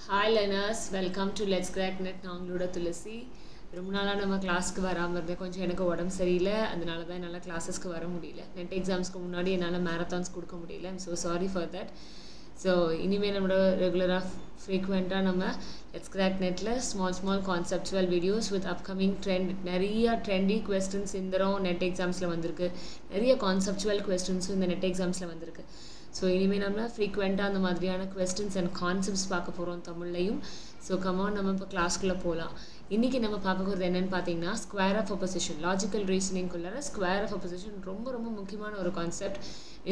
Hi learners, welcome to Let's Crack Net. நான் உங்களோட துளசி. ரொம்ப நாளாக நம்ம கிளாஸ்க்கு வராமல் இருந்தேன். கொஞ்சம் எனக்கு உடம்பு சரியில்லை, அதனால தான் என்னால் கிளாஸஸ்க்கு வர முடியல. நெட் எக்ஸாம்ஸ்க்கு முன்னாடி என்னால் மேரத்தான்ஸ் கொடுக்க முடியல. I'm so sorry for that. So இனிமேல் நம்மளோட ரெகுலராக ஃப்ரீக்வெண்ட்டாக நம்ம லெட்ஸ் கிராக் நெட்டில் small conceptual videos with upcoming trend நிறைய ட்ரெண்டி கொஸ்டின்ஸ் இந்த நெட் எக்ஸாம்ஸில் வந்திருக்கு. நிறைய கான்செப்டுவல் கொஸ்டின்ஸும் இந்த நெட் எக்ஸாம்ஸில் வந்திருக்கு. ஸோ இனிமேல் நம்ம ஃப்ரீக்வெண்ட்டாக அந்த மாதிரியான கொஸ்டின்ஸ் அண்ட் கான்செப்ட்ஸ் பார்க்க போகிறோம் தமிழ்லையும். ஸோ கமான் நம்ம இப்போ கிளாஸ்க்குள்ளே போகலாம். இன்றைக்கி நம்ம பார்க்க போகிறது என்னென்னு பார்த்தீங்கன்னா ஸ்கொயர் ஆஃப் அப்போசிஷன். லாஜிக்கல் ரீசனிங்குள்ளார ஸ்கொயர் ஆஃப் அப்போசிஷன் ரொம்ப முக்கியமான ஒரு கான்செப்ட்.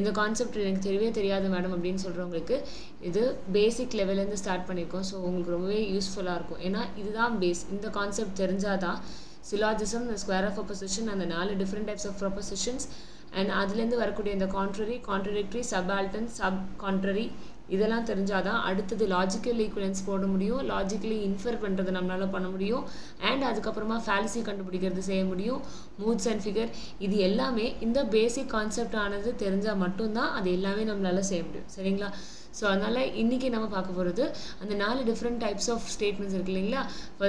இந்த கான்செப்ட் எனக்கு தெரியவே தெரியாது மேடம் அப்படின்னு சொல்கிறவங்களுக்கு இது பேசிக் லெவல்லேருந்து ஸ்டார்ட் பண்ணியிருக்கோம். ஸோ உங்களுக்கு ரொம்பவே யூஸ்ஃபுல்லாக இருக்கும். ஏன்னா இதுதான் பேஸ். இந்த கான்செப்ட் தெரிஞ்சால் தான் சிலாஜிசம், ஸ்கொயர் ஆஃப் அப்போசிஷன், அந்த 4 different types of propositions and அதுலேருந்து வரக்கூடிய இந்த contrary, contradictory, subaltern, subcontrary இதெல்லாம் தெரிஞ்சால் தான் அடுத்தது லாஜிக்கல் ஈக்குவலன்ஸ் போட முடியும், லாஜிக்கலி இன்ஃபர் பண்ணுறது நம்மளால் பண்ண முடியும், அண்ட் அதுக்கப்புறமா ஃபேலசி கண்டுபிடிக்கிறது செய்ய முடியும், மூட்ஸ் அண்ட் ஃபிகர். இது எல்லாமே இந்த பேசிக் கான்செப்ட் ஆனது தெரிஞ்சால் மட்டும்தான் அது எல்லாமே நம்மளால் செய்ய முடியும். சரிங்களா? ஸோ அதனால் இன்றைக்கி நம்ம பார்க்க போகிறது அந்த 4 டிஃப்ரெண்ட் டைப்ஸ் ஆஃப் ஸ்டேட்மெண்ட்ஸ் இருக்குது இல்லைங்களா?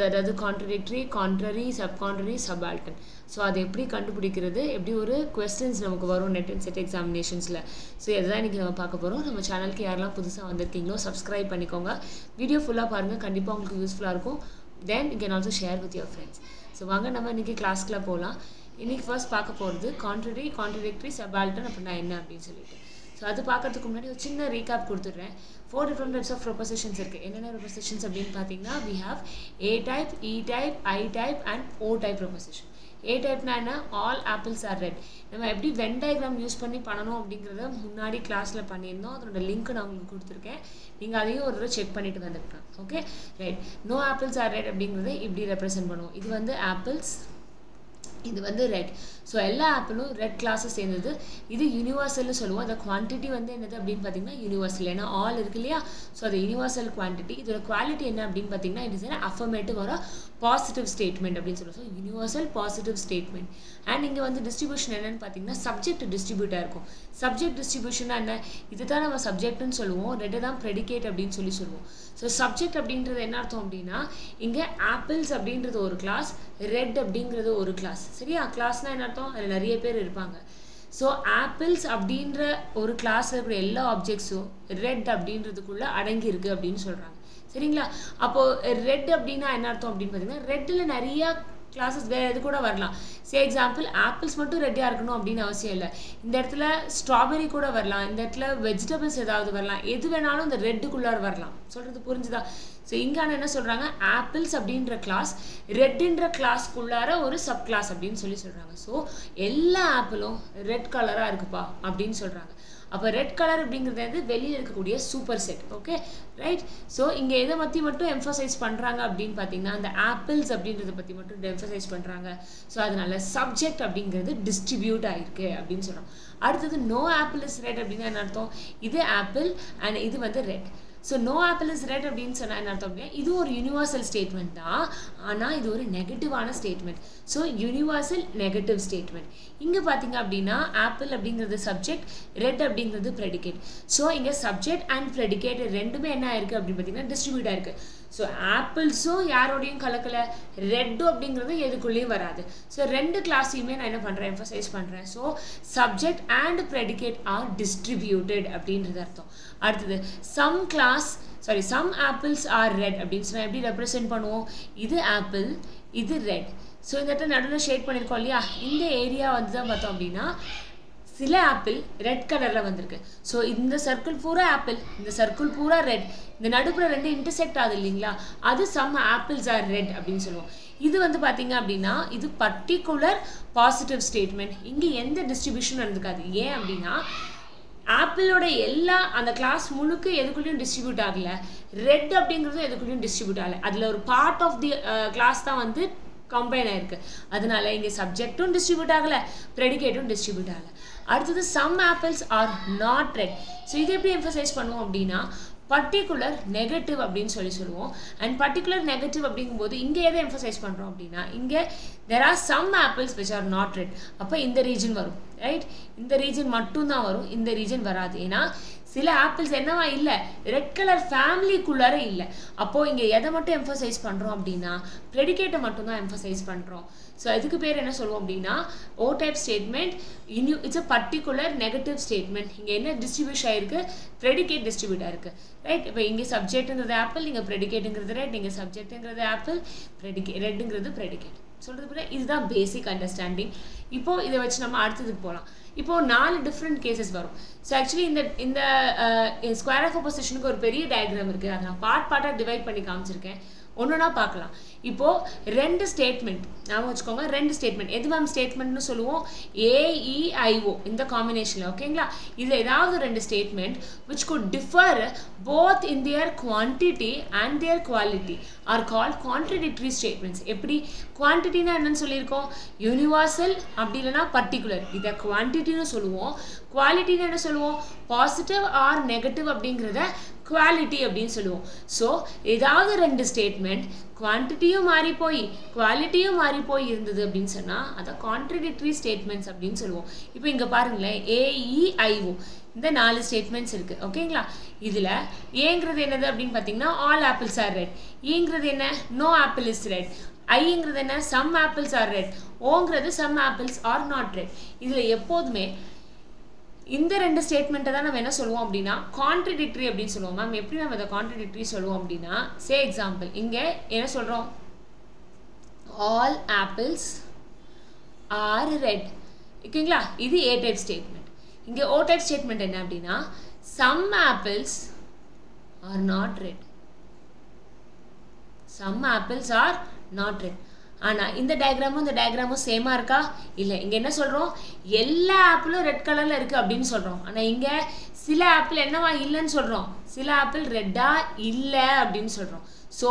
அதாவது contradictory, contrary, sub contrary, subaltern. So அதை எப்படி கண்டுபிடிக்கிறது, எப்படி ஒரு கொஸ்டின்ஸ் நமக்கு வரும் நெட் அண்ட் செட் எக்ஸாமினேஷன்ஸில். ஸோ இதுதான் இன்றைக்கி நம்ம பார்க்க போகிறோம். நம்ம சேனலுக்கு யாரெல்லாம் புதுசாக வந்திருக்கீங்களோ சப்ஸ்கிரைப் பண்ணிக்கோங்க. வீடியோ ஃபுல்லாக பாருங்கள், கண்டிப்பாக உங்களுக்கு யூஸ்ஃபுல்லாக இருக்கும். Then you can also share with your friends. So வாங்க நம்ம இன்றைக்கி கிளாஸ்க்குள்ளே போகலாம். இன்றைக்கி ஃபர்ஸ்ட் பார்க்க போகிறது கான்ட்ரரி, கான்ட்ரடிக்டரி, சபால்டன் அப்படின்னா என்ன அப்படின்னு சொல்லிட்டு. ஸோ அது பார்க்கறதுக்கு முன்னாடி ஒரு சின்ன ரீகாப் கொடுத்துட்றேன். 4 டிஃப்ரெண்ட் டைப்ஸ் ஆஃப் ப்ரொபோசிஷன்ஸ் இருக்குது. என்னென்ன ப்ரொபோசிஷன்ஸ் அப்படின்னு பார்த்தீங்கன்னா we have A type, E type, I type and O type proposition. A டைப்னா என்ன? All apples are red. நம்ம எப்படி வென் டயக்ராம் யூஸ் பண்ணி பண்ணணும் அப்படிங்கிறத முன்னாடி கிளாஸில் பண்ணியிருந்தோம். அதோட லிங்க் நான் உங்களுக்கு கொடுத்துருக்கேன். நீங்கள் அதையும் ஒரு தடவை செக் பண்ணிவிட்டு வந்துருக்கலாம். Okay right. No apples are red அப்படிங்கிறத இப்படி ரெப்ரசென்ட் பண்ணுவோம். இது வந்து ஆப்பிள்ஸ், இது வந்து ரெட். ஸோ எல்லா ஆப்பிளும் ரெட் கிளாஸை சேர்ந்தது. இது யூனிவர்சல்னு சொல்லுவோம். அந்த குவான்டிட்டி வந்து என்னது அப்படின்னு பார்த்தீங்கன்னா யூனிவர்சல். ஏன்னா ஆல் இருக்கு இல்லையா? ஸோ அது யூனிவர்சல் குவான்டிட்டி. இதோட குவாலிட்டி என்ன அப்படின்னு பார்த்தீங்கன்னா it is an affirmative or a positive statement அப்படின்னு சொல்லுவோம். So universal positive statement. And இங்கே வந்து டிஸ்ட்ரிபியூஷன் என்னன்னு பார்த்தீங்கன்னா சப்ஜெக்ட் டிஸ்ட்ரிபியூட்டாக இருக்கும். சப்ஜெக்ட் டிஸ்ட்ரிபியூஷனா என்ன? இது தான் நம்ம சப்ஜெக்ட்னு சொல்லுவோம். ரெட்டை தான் ப்ரெடிகேட் அப்படின்னு சொல்லுவோம். ஸோ சப்ஜெக்ட் அப்படின்றது என்ன அர்த்தம் அப்படின்னா இங்கே ஆப்பிள்ஸ் அப்படின்றது ஒரு கிளாஸ், ரெட் அப்படிங்கிறது ஒரு கிளாஸ். சரியா? கிளாஸ்னால் என்ன அர்த்தம்? அதில் நிறைய பேர் இருப்பாங்க. ஸோ ஆப்பிள்ஸ் அப்படின்ற ஒரு கிளாஸில் இருக்கிற எல்லா ஆப்ஜெக்ட்ஸும் ரெட் அப்படின்றதுக்குள்ளே அடங்கி அப்படின்னு சொல்கிறாங்க. சரிங்களா? அப்போது ரெட் அப்படின்னா என்ன அர்த்தம் அப்படின்னு பார்த்தீங்கன்னா ரெட்டில் நிறையா கிளாஸஸ் வேறு எது கூட வரலாம். சே எக்ஸாம்பிள் ஆப்பிள்ஸ் மட்டும் ரெட்டியாக இருக்கணும் அப்படின்னு அவசியம் இல்லை. இந்த இடத்துல ஸ்ட்ராபெரி கூட வரலாம், இந்த இடத்துல வெஜிடபிள்ஸ் ஏதாவது வரலாம், எது வேணாலும் இந்த ரெட்டுக்குள்ளார வரலாம். சொல்கிறது புரிஞ்சுதா? ஸோ இங்கான என்ன சொல்கிறாங்க, ஆப்பிள்ஸ் அப்படின்ற கிளாஸ் ரெட்டுன்ற கிளாஸ்க்குள்ளார ஒரு சப் கிளாஸ் அப்படின்னு சொல்கிறாங்க. ஸோ எல்லா ஆப்பிளும் ரெட் கலராக இருக்குப்பா அப்படின்னு சொல்கிறாங்க. அப்போ ரெட் கலர் அப்படிங்கிறது வந்து வெளியில் இருக்கக்கூடிய super set. Okay right. So இங்கே எதை பற்றி மட்டும் எம்ஃபசைஸ் பண்ணுறாங்க அப்படின்னு பார்த்தீங்கன்னா அந்த ஆப்பிள்ஸ் அப்படின்றத பற்றி மட்டும் எம்ஃபசைஸ் பண்ணுறாங்க. ஸோ அதனால சப்ஜெக்ட் அப்படிங்கிறது டிஸ்ட்ரிபியூட் ஆகிருக்கு அப்படின்னு சொல்கிறோம். அடுத்தது நோ ஆப்பிள் இஸ் ரெட் அப்படின்னா என்ன அர்த்தம்? இது ஆப்பிள் அண்ட் இது வந்து red. So no apple is red அப்படின்னு சொன்னால் என்ன அர்த்தம் அப்படின்னா இது ஒரு யூனிவர்சல் ஸ்டேட்மெண்ட் தான், ஆனால் இது ஒரு நெகட்டிவான statement. So universal negative statement. இங்கே பார்த்தீங்க அப்படின்னா ஆப்பிள் அப்படிங்கிறது சப்ஜெக்ட், ரெட் அப்படிங்கிறது ப்ரெடிகேட். ஸோ இங்கே சப்ஜெக்ட் அண்ட் ப்ரெடிகேட் ரெண்டுமே என்ன ஆயிருக்கு அப்படின்னு பார்த்தீங்கன்னா டிஸ்ட்ரிபியூட் ஆயிருக்கு. ஸோ ஆப்பிள்ஸும் யாரோடையும் கலக்கலை, ரெட்டும் அப்படிங்கிறது எதுக்குள்ளேயும் வராது. ஸோ ரெண்டு கிளாஸையுமே நான் என்ன பண்ணுறேன், எம்ஃபசைஸ் பண்ணுறேன். So subject and predicate are distributed அப்படின்றது அர்த்தம். அடுத்தது சம் ஆப்பிள்ஸ் ஆர் ரெட் அப்படின்னு சொன்னால் எப்படி ரெப்ரசென்ட் பண்ணுவோம்? இது ஆப்பிள், இது ரெட். ஸோ இந்த இடத்துல நடுவில் ஷேட் பண்ணியிருக்கோம் இல்லையா? இந்த ஏரியா வந்து தான் பார்த்தோம் அப்படின்னா சில ஆப்பிள் ரெட் கலரில் வந்திருக்கு. ஸோ இந்த சர்க்கிள் பூரா ஆப்பிள், இந்த சர்க்கிள் பூரா ரெட், இந்த நடுப்புற ரெண்டு இன்டர்செக்ட் ஆகுது இல்லைங்களா? அது சம் ஆப்பிள்ஸ் ஆர் ரெட் அப்படின்னு சொல்லுவோம். இது வந்து பார்த்தீங்க அப்படின்னா இது பர்டிகுலர் பாசிட்டிவ் ஸ்டேட்மெண்ட். இங்கே எந்த டிஸ்ட்ரிபியூஷனும் இருந்துக்காது. ஏன் அப்படின்னா ஆப்பிளோட எல்லா அந்த கிளாஸ் முழுக்க எதுக்குள்ளேயும் டிஸ்ட்ரிபியூட் ஆகலை, ரெட் அப்படிங்கிறது எதுக்குள்ளேயும் டிஸ்ட்ரிபியூட் ஆகலை. அதில் ஒரு பார்ட் ஆஃப் தி கிளாஸ் தான் வந்து கம்பைன் ஆயிருக்கு. அதனால இங்கே சப்ஜெக்டும் டிஸ்ட்ரிபியூட் ஆகலை, ப்ரெடிகேட்டும் டிஸ்ட்ரிபியூட் ஆகலை. அடுத்தது some apples are not red. So இது எப்படி எம்ஃபசைஸ் பண்ணுவோம் அப்படின்னா பர்டிகுலர் நெகட்டிவ் அப்படின்னு சொல்லுவோம். அண்ட் பர்டிகுலர் நெகட்டிவ் அப்படிங்கும்போது இங்கே எதை எம்ஃபசைஸ் பண்ணுறோம் அப்படின்னா இங்கே there are some apples which are not red. அப்போ இந்த ரீஜன் வரும், ரைட்? இந்த ரீஜன் மட்டும்தான் வரும், இந்த ரீஜன் வராது. ஏன்னா சில ஆப்பிள்ஸ் என்னவா இல்லை, ரெட் கலர் ஃபேமிலிக்குள்ளார இல்லை. அப்போது இங்கே எதை மட்டும் எம்ஃபசைஸ் பண்ணுறோம் அப்படின்னா ப்ரெடிகேட்டை மட்டும்தான் எம்ஃபசைஸ் பண்ணுறோம். ஸோ இதுக்கு பேர் என்ன சொல்லுவோம் அப்படின்னா O type statement. It's a particular negative statement. இங்கே என்ன டிஸ்ட்ரிபியூஷன் ஆயிருக்கு, ப்ரெடிகேட் டிஸ்ட்ரிபியூட் ஆயிருக்கு, ரைட். இப்போ இங்கே சப்ஜெக்ட்டுங்கிறது ஆப்பிள், இங்கே ப்ரெடிகேட்டுங்கிறது ரெட், இங்கே சப்ஜெக்ட்டுங்கிறது ஆப்பிள், ரெட்டுங்கிறது ப்ரெடிகேட். சொல்கிறது கூட இதுதான் பேசிக் அண்டர்ஸ்டாண்டிங். இப்போது இதை வச்சு நம்ம அடுத்ததுக்கு போகலாம். இப்போது 4 டிஃப்ரெண்ட் கேசஸ் வரும். ஸோ ஆக்சுவலி இந்த ஸ்கொயர் ஆஃப் ஆப்போசிஷனுக்கு ஒரு பெரிய டயக்ராம் இருக்குது. அதை நான் பார்ட்டாக டிவைட் பண்ணி காமிச்சிருக்கேன். ஒன்றுனா பார்க்கலாம். இப்போது 2 ஸ்டேட்மெண்ட் ஞாபகம் வச்சுக்கோங்க. 2 ஸ்டேட்மெண்ட் எது மேம் ஸ்டேட்மெண்ட்னு சொல்லுவோம், AEIO இந்த காம்பினேஷனில். ஓகேங்களா, இதில் ஏதாவது 2 statement which could differ both in their quantity and their quality are called contradictory statements. எப்படி குவான்டிட்டினா என்னன்னு சொல்லியிருக்கோம், யூனிவர்சல் அப்படி இல்லைனா பர்டிகுலர். இதை குவான்டிட்டின்னு சொல்லுவோம். குவாலிட்டின்னு என்ன சொல்லுவோம், பாசிட்டிவ் ஆர் நெகட்டிவ் அப்படிங்கிறத குவாலிட்டி அப்படின்னு சொல்லுவோம். ஸோ ஏதாவது 2 ஸ்டேட்மெண்ட் குவான்டிட்டியும் மாறி போய் குவாலிட்டியும் மாறி போய் இருந்தது அப்படின்னு சொன்னால் அதை கான்ட்ரடிக்டரி ஸ்டேட்மெண்ட்ஸ் அப்படின்னு சொல்லுவோம். இப்போ இங்கே பாருங்களேன், AEIO இந்த 4 ஸ்டேட்மெண்ட்ஸ் இருக்குது. ஓகேங்களா, இதில் ஏங்கிறது என்னது அப்படின்னு பார்த்தீங்கன்னா ஆல் ஆப்பிள்ஸ் ஆர் ரெட், ஈங்கிறது என்ன நோ ஆப்பிள் இஸ் ரெட், ஐங்கிறது என்ன சம் ஆப்பிள்ஸ் ஆர் ரெட், ஓங்கிறது some apples are not red. இதில் எப்போதுமே இந்த 2 ஸ்டேட்மெண்ட்டை தான் நம்ம என்ன சொல்லுவோம் அப்படின்னா கான்ட்ரடிக்டரி அப்படின்னு சொல்லுவோம். மேம் எப்படி நம்ம அதை கான்ட்ரடிக்டரி சொல்லுவோம் அப்படின்னா, சே எக்ஸாம்பிள் இங்கே என்ன சொல்கிறோம், ஆல் ஆப்பிள்ஸ் ஆர் ரெட். ஓகேங்களா, இது ஏ டைப் ஸ்டேட்மெண்ட். இங்கே ஓ டைப் ஸ்டேட்மெண்ட் என்ன அப்படின்னா some apples are not red, some apples are not red. ஆனால் இந்த டயக்ராமும் சேமாக இருக்கா, இல்லை. இங்கே என்ன சொல்கிறோம், எல்லா ஆப்பிளும் ரெட் கலரில் இருக்குது அப்படின்னு சொல்கிறோம். ஆனால் இங்கே சில ஆப்பிள் என்னவா இல்லைன்னு சொல்கிறோம், சில ஆப்பிள் ரெட்டாக இல்லை அப்படின்னு சொல்கிறோம். ஸோ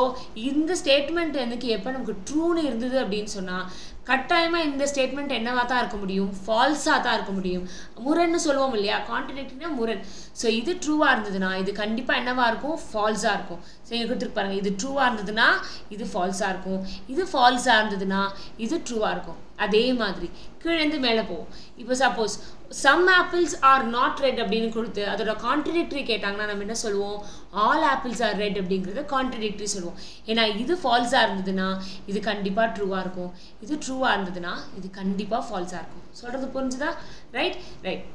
இந்த ஸ்டேட்மெண்ட் எனக்கு எப்போ நமக்கு ட்ரூன்னு இருந்தது அப்படின்னு சொன்னால் கட்டாயமாக இந்த ஸ்டேட்மெண்ட் என்னவா தான் இருக்க முடியும், ஃபால்ஸாக தான் இருக்க முடியும். முரண்னு சொல்லுவோம் இல்லையா, கான்ட்ரடிக்டரினா முரண். ஸோ இது ட்ரூவாக இருந்ததுன்னா இது கண்டிப்பாக என்னவாக இருக்கும், ஃபால்ஸாக இருக்கும். ஸோ இங்கே கொடுத்துருக்கு பாருங்கள், இது ட்ரூவாக இருந்ததுன்னா இது ஃபால்ஸாக இருக்கும், இது ஃபால்ஸாக இருந்ததுன்னா இது ட்ரூவாக இருக்கும். அதே மாதிரி கீழேருந்து மேலே போவோம். இப்போ suppose some apples are not red அப்படின்னு கொடுத்து அதோட கான்ட்ரடிக்டரி கேட்டாங்கன்னா நம்ம என்ன சொல்லுவோம், ஆல் ஆப்பிள்ஸ் ஆர் ரெட் அப்படிங்கிறது கான்ட்ரடிக்டரி சொல்லுவோம். ஏன்னா இது ஃபால்ஸாக இருந்ததுன்னா இது கண்டிப்பாக ட்ரூவாக இருக்கும், இது ட்ரூவாக இருந்ததுன்னா இது கண்டிப்பாக ஃபால்ஸாக இருக்கும். சொல்கிறது புரிஞ்சுதா, ரைட்.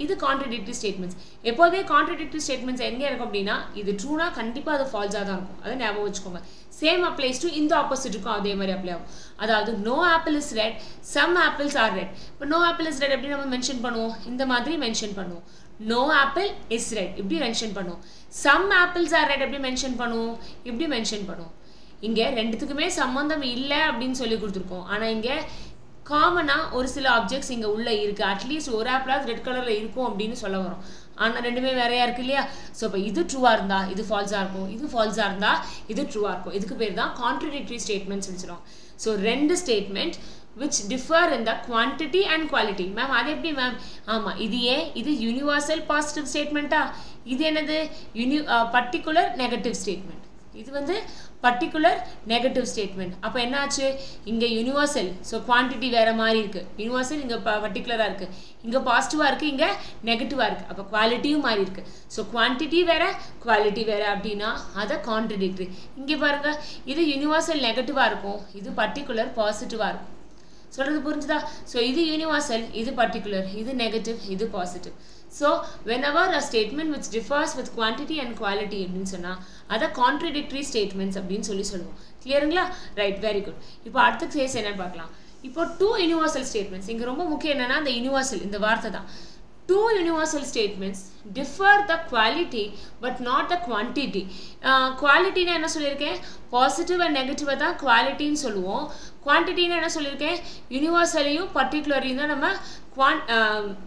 இது கான்ட்ரடிக்டரி ஸ்டேட்மெண்ட்ஸ். எப்போதே கான்ட்ரடிக்டரி ஸ்டேட்மெண்ட்ஸ் எங்கே இருக்கும் அப்படின்னா இது ட்ரூனா கண்டிப்பாக அது ஃபால்ஸாக தான் இருக்கும். அதை ஞாபகம் வச்சுக்கோங்க. சேம் அப்ளைஸ் டு இந்த ஆப்போசிட்டுக்கும் அதே மாதிரி அப்ளை ஆகும். அதாவது no apple is red, some apples are red. இப்போ நோ ஆப்பிள் இஸ் ரெட் எப்படி நம்ம மென்ஷன் பண்ணுவோம், இந்த மாதிரி மென்ஷன் பண்ணுவோம். நோ ஆப்பிள் இஸ் ரெட் இப்படி மென்ஷன் பண்ணுவோம். சம் ஆப்பிள்ஸ் ஆர் ரெட் எப்படி மென்ஷன் பண்ணுவோம், இப்படி மென்ஷன் பண்ணுவோம். இங்கே ரெண்டுத்துக்குமே சம்மந்தம் இல்லை அப்படின்னு சொல்லி கொடுத்துருக்கோம். ஆனால் இங்கே காமனாக ஒரு சில ஆப்ஜெக்ட்ஸ் இங்கே உள்ளே இருக்குது. அட்லீஸ்ட் ஒரு ஆப்பிளாவது ரெட் கலரில் இருக்கும் அப்படின்னு சொல்ல வரும். ஆனால் ரெண்டுமே வேறையாக இருக்குது இல்லையா. ஸோ இப்போ இது ட்ரூவாக இருந்தால் இது ஃபால்ஸாக இருக்கும், இது ஃபால்ஸாக இருந்தால் இது ட்ரூவாக இருக்கும். இதுக்கு பேர் தான் கான்ட்ரடிக்டரி ஸ்டேட்மெண்ட்ஸ் சொல்லுவோம். So 2 statement which differ in the quantity and quality. Ma'am அது எப்படி மேம், ஆமாம் இது இது யூனிவர்சல் பாசிட்டிவ் ஸ்டேட்மெண்ட்டா, இது என்னது பர்டிகுலர் நெகட்டிவ் ஸ்டேட்மெண்ட். இது பர்டிகுலர் நெகட்டிவ் ஸ்டேட்மெண்ட். அப்போ என்னாச்சு, இங்கே யூனிவர்சல், ஸோ குவான்டிட்டி வேறு மாதிரி இருக்குது. யூனிவர்சல் இங்கே பர்டிகுலராக இருக்குது, இங்கே பாசிட்டிவாக இருக்குது, இங்கே நெகட்டிவாக இருக்குது. அப்போ குவாலிட்டியும் மாறி இருக்குது. ஸோ குவான்டிட்டி வேறு குவாலிட்டி வேறு அப்படின்னா அதை கான்ட்ரடிக்டரி. இங்கே பாருங்கள், இது யூனிவர்சல் நெகட்டிவாக இருக்கும், இது பர்டிகுலர் பாசிட்டிவாக இருக்கும். சொல்கிறது புரிஞ்சுதா. ஸோ இது யூனிவர்சல், இது பர்டிகுலர், இது நெகட்டிவ், இது positive. So whenever a statement which differs with quantity and quality அப்படின்னு சொன்னால் அதை கான்ட்ரடிக்டரி ஸ்டேட்மெண்ட்ஸ் அப்படின்னு சொல்லுவோம். கிளியருங்களா, ரைட், வெரி குட். இப்போ அடுத்த கேஸ் என்னன்னு பார்க்கலாம். இப்போ 2 யூனிவர்சல் ஸ்டேட்மெண்ட்ஸ். இங்கே ரொம்ப முக்கியம் என்னன்னா அந்த யூனிவர்சல் இந்த வார்த்தை தான். 2 universal statements differ the quality but not the quantity. Quality na enna solliruken, positive and negative da quality nu solluvom. Quantity na enna solliruken, universaliyum particularlyum da nama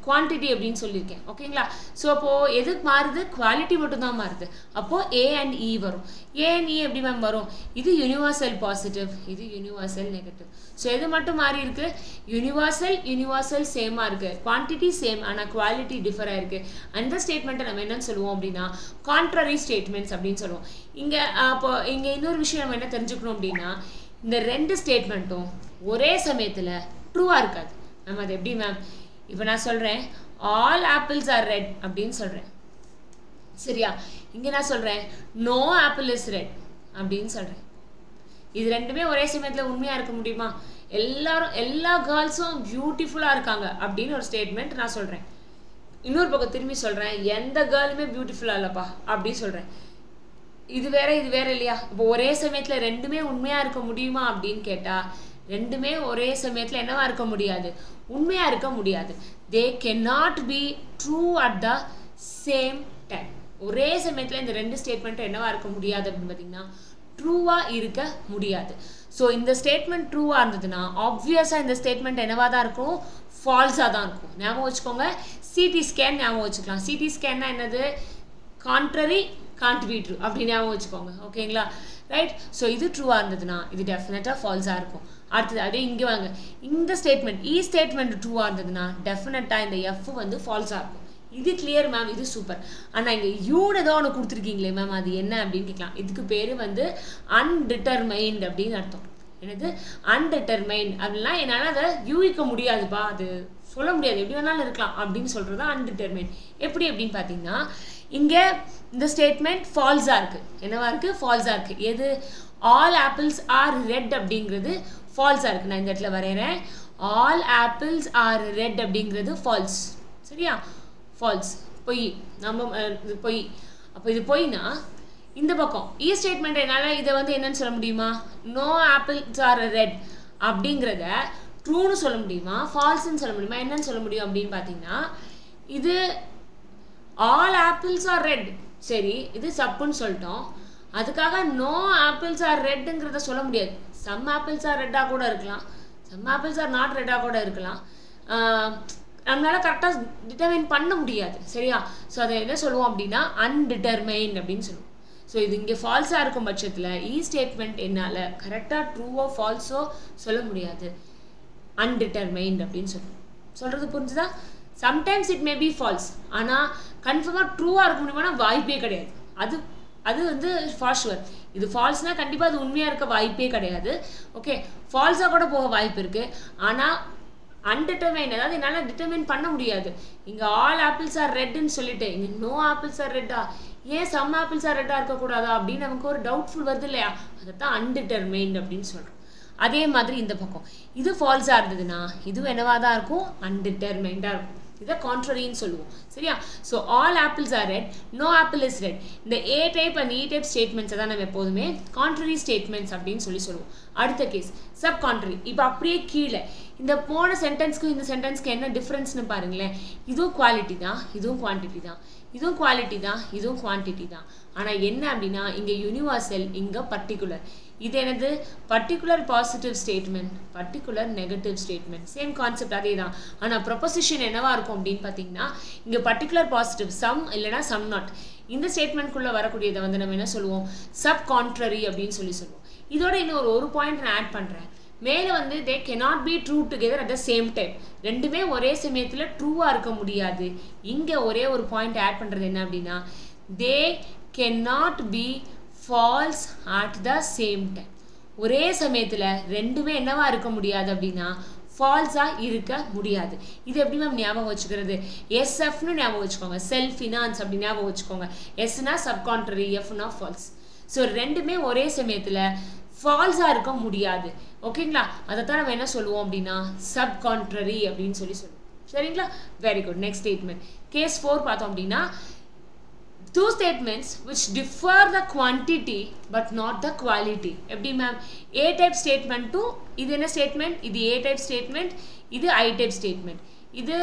quantity அப்படினு சொல்லிருக்கேன். ஓகேங்களா. ஸோ அப்போது எதுக்கு மாறுது, quality மட்டும் தான் மாறுது. அப்போது A and E வரும். A and E எப்படி மேம் வரும், இது யூனிவர்சல் பாசிட்டிவ், இது யூனிவர்சல் நெகட்டிவ். ஸோ எது மட்டும் மாறி இருக்கு, யூனிவர்சல் சேமாக இருக்குது, குவான்டிட்டி சேம், ஆனால் குவாலிட்டி டிஃபர் ஆயிருக்கு. அந்த ஸ்டேட்மெண்ட்டை நம்ம என்னன்னு சொல்லுவோம் அப்படின்னா கான்ட்ரரி ஸ்டேட்மெண்ட்ஸ் அப்படின்னு சொல்லுவோம். இங்கே அப்போ இங்கே இன்னொரு விஷயம் நம்ம என்ன தெரிஞ்சுக்கணும் அப்படின்னா, இந்த 2 ஸ்டேட்மெண்ட்டும் ஒரே சமயத்தில் ட்ரூவாக இருக்காது. மேம் அது எப்படி மேம், இப்போ நான் சொல்கிறேன் ஆல் ஆப்பிள்ஸ் ஆர் ரெட் அப்படின்னு சொல்கிறேன். சரியா? இங்க நான் சொல்றேன் நோ ஆப்பிள் இஸ் ரெட் அப்படின்னு சொல்றேன். இது ரெண்டுமே ஒரே சமயத்துல உண்மையா இருக்க முடியுமா? எல்லா கேர்ள்ஸும் பியூட்டிஃபுல்லா இருக்காங்க அப்படின்னு ஒரு ஸ்டேட்மெண்ட் நான் சொல்றேன். இன்னொரு பக்கம் திரும்பி சொல்றேன் எந்த கேர்ளுமே பியூட்டிஃபுல்லா இல்லப்பா அப்படின்னு சொல்றேன். இது வேற இல்லையா? இப்போ ஒரே சமயத்துல ரெண்டுமே உண்மையா இருக்க முடியுமா அப்படின்னு கேட்டா ரெண்டுமே ஒரே சமயத்துல என்னவா இருக்க முடியாது? உண்மையா இருக்க முடியாது. They cannot be true at the same time. ஒரே சமயத்துல இந்த ரெண்டு ஸ்டேட்மெண்ட் என்னவா இருக்க முடியாது அப்படின்னு பார்த்தீங்கன்னா ட்ரூவா இருக்க முடியாது. ஸோ இந்த ஸ்டேட்மெண்ட் ட்ரூவா இருந்ததுன்னா ஆப்வியஸா இந்த ஸ்டேட்மெண்ட் என்னவா தான் இருக்கும்? ஃபால்ஸா தான் இருக்கும். ஞாபகம் வச்சுக்கோங்க. சிடி ஸ்கேன் ஞாபகம் வச்சுக்கலாம். சிடி ஸ்கேன்னா என்னது? கான்ட்ரரி காண்ட் பி ட்ரூ அப்படி ஞாபகம் வச்சுக்கோங்க. ஓகேங்களா? ரைட். ஸோ இது ட்ரூவா இருந்ததுன்னா இது டெஃபினட்டா ஃபால்ஸா இருக்கும். அடுத்தது அப்படியே இங்கே வாங்க. இந்த ஸ்டேட்மெண்ட் ஸ்டேட்மெண்ட் ட்ரூவா இருந்ததுன்னா டெஃபினட்டா இந்த எஃப் வந்து ஃபால்ஸா இருக்கும். இது கிளியர் மேம், இது சூப்பர். ஆனால் இங்கே யூன்னு ஏதோ ஒன்று கொடுத்துருக்கீங்களே மேம், அது என்ன அப்படின்னு கேட்கலாம். இதுக்கு பேர் வந்து அன்டிட்டர்மைன்ட் அப்படின்னு அர்த்தம். என்னது? அன்டிட்டர்மைன்ட் அப்படின்னா என்னால் அதை யூகிக்க முடியாதுப்பா, அது சொல்ல முடியாது, எப்படி வேணாலும் இருக்கலாம் அப்படின்னு சொல்கிறது தான் அன்டிட்டர்மைன்ட். எப்படி அப்படின்னு பார்த்தீங்கன்னா இங்கே இந்த ஸ்டேட்மெண்ட் ஃபால்ஸாக இருக்குது. என்னவா இருக்குது? ஃபால்ஸாக இருக்குது. எது? ஆல் ஆப்பிள்ஸ் ஆர் ரெட் அப்படிங்கிறது ஃபால்ஸாக இருக்குது. நான் இந்த இடத்துல வரைகிறேன். ஆல் ஆப்பிள்ஸ் ஆர் ரெட் அப்படிங்கிறது ஃபால்ஸ். சரியா? ஃபால்ஸ், பொய். நம்ம பொய். அப்போ இது பொய்னா இந்த பக்கம் ஸ்டேட்மெண்ட் என்னால் இதை வந்து என்னன்னு சொல்ல முடியுமா? நோ ஆப்பிள்ஸ் ஆர் ரெட் அப்படிங்கிறத ட்ரூன்னு சொல்ல முடியுமா? ஃபால்ஸ்ன்னு சொல்ல முடியுமா? என்னன்னு சொல்ல முடியும் அப்படின்னு பார்த்தீங்கன்னா இது ஆல் ஆப்பிள்ஸ் ஆர் ரெட். சரி, இது சப்புன்னு சொல்லிட்டோம். அதுக்காக நோ ஆப்பிள்ஸ் ஆர் ரெட்டுங்கிறத சொல்ல முடியாது. சம் ஆப்பிள்ஸ் ஆர் ரெட்டாக கூட இருக்கலாம், சம் ஆப்பிள்ஸ் ஆர் நாட் ரெட்டாக கூட இருக்கலாம். நம்மளால கரெக்டாக டிட்டர்மைன் பண்ண முடியாது. சரியா? ஸோ அதை என்ன சொல்லுவோம் அப்படின்னா அன்டிட்டர்மைன் அப்படின்னு சொல்லுவோம். ஸோ இது இங்கே ஃபால்ஸாக இருக்கும் பட்சத்தில் ஸ்டேட்மெண்ட் என்னால் கரெக்டாக ட்ரூவோ ஃபால்ஸோ சொல்ல முடியாது. அன்டிட்டர்மைன்ட் அப்படின்னு சொல்லுவோம். சொல்கிறது புரிஞ்சுதா? Sometimes it may be falls, ஆனால் கன்ஃபார்மாக ட்ரூவாக இருக்க முடியுமானா வாய்ப்பே கிடையாது. அது வந்து ஃபார் ஷுவர். இது ஃபால்ஸ்னால் கண்டிப்பாக அது உண்மையாக இருக்க வாய்ப்பே கிடையாது. ஓகே, ஃபால்ஸாக கூட போக வாய்ப்பு இருக்குது. ஆனால் அன்டிட்டர்மைன், அதாவது என்னால் டிட்டர்மைன் பண்ண முடியாது. இங்கே ஆல் ஆப்பிள்ஸ் ஆர் ரெட்னு சொல்லிட்டு இங்கே நோ ஆப்பிள்ஸ் ஆர் ரெட்டா, ஏன் சம் ஆப்பிள்ஸ் ஆர் ரெட்டாக இருக்கக்கூடாதா அப்படின்னு நமக்கு ஒரு டவுட்ஃபுல் வருது இல்லையா? அதைத்தான் அன்டிட்டர்மைன்ட் அப்படின்னு சொல்கிறோம். அதே மாதிரி இந்த பக்கம் இது ஃபால்ஸாக இருந்ததுன்னா இதுவும் என்னவா தான் இருக்கும்? அன்டிட்டர்மைண்டாக இருக்கும். இதை கான்ட்ரரின்னு சொல்லுவோம். சரியா? So all apples are red, no apple is red. இந்த ஏ டைப் அண்ட் டைப் ஸ்டேட்மெண்ட்ஸை தான் நம்ம எப்போதுமே கான்ட்ரரி ஸ்டேட்மெண்ட்ஸ் அப்படின்னு சொல்லுவோம். அடுத்த கேஸ் சப் கான்ட்ரரி. இப்போ அப்படியே கீழே இந்த போன சென்டென்ஸ்க்கும் இந்த சென்டென்ஸ்க்கு என்ன டிஃப்ரென்ஸ்னு பாருங்களேன். இதுவும் குவாலிட்டி தான், இதுவும் குவான்டிட்டி தான். இதுவும் குவாலிட்டி தான், இதுவும் குவான்டிட்டி தான். ஆனால் என்ன அப்படின்னா இங்கே யூனிவர்சல், இங்கே பர்டிகுலர். இது என்னது? Particular positive statement, particular negative statement. Same concept அதே தான். ஆனால் ப்ரொபோசிஷன் என்னவா இருக்கும் அப்படின்னு பார்த்தீங்கன்னா இங்கே பர்டிகுலர் பாசிட்டிவ் சம் இல்லைனா சம் நாட். இந்த ஸ்டேட்மெண்ட்குள்ளே வரக்கூடியதை வந்து நம்ம என்ன சொல்லுவோம்? சப் கான்ட்ரரி அப்படின்னு சொல்லுவோம். இதோட இன்னும் ஒரு பாயிண்ட் நான் ஆட் பண்ணுறேன். மேலே வந்து they cannot be true together at the same time. ரெண்டுமே ஒரே சமயத்தில் ட்ரூவாக இருக்க முடியாது. இங்கே ஒரே ஒரு பாயிண்ட் ஆட் பண்ணுறது என்ன அப்படின்னா they cannot be falls at the same time. ஒரே சமயத்தில் ரெண்டுமே என்னவா இருக்க முடியாது அப்படின்னா ஃபால்ஸாக இருக்க முடியாது. இது எப்படி மேம் ஞாபகம் வச்சுக்கிறது? எஸ்எஃப்னு ஞாபகம் வச்சுக்கோங்க. செல்ஃப் ஃபினான்ஸ் அப்படி ஞாபகம் வச்சுக்கோங்க. எஸ்னா சப்கான்ட்ரரி, எஃப்னா ஃபால்ஸ். ஸோ ரெண்டுமே ஒரே சமயத்தில் ஃபால்ஸாக இருக்க முடியாது. ஓகேங்களா? அதைத்தான் நம்ம என்ன சொல்லுவோம் அப்படின்னா சப்கான்ட்ரரி அப்படின்னு சொல்லுவோம். சரிங்களா? Very good. Next statement case 4 பார்த்தோம் அப்படின்னா two statements which differ the quantity but not the quality. எப்படி ma'am? A type statement to இது என்ன statement? இது A type statement, இது I type statement. இது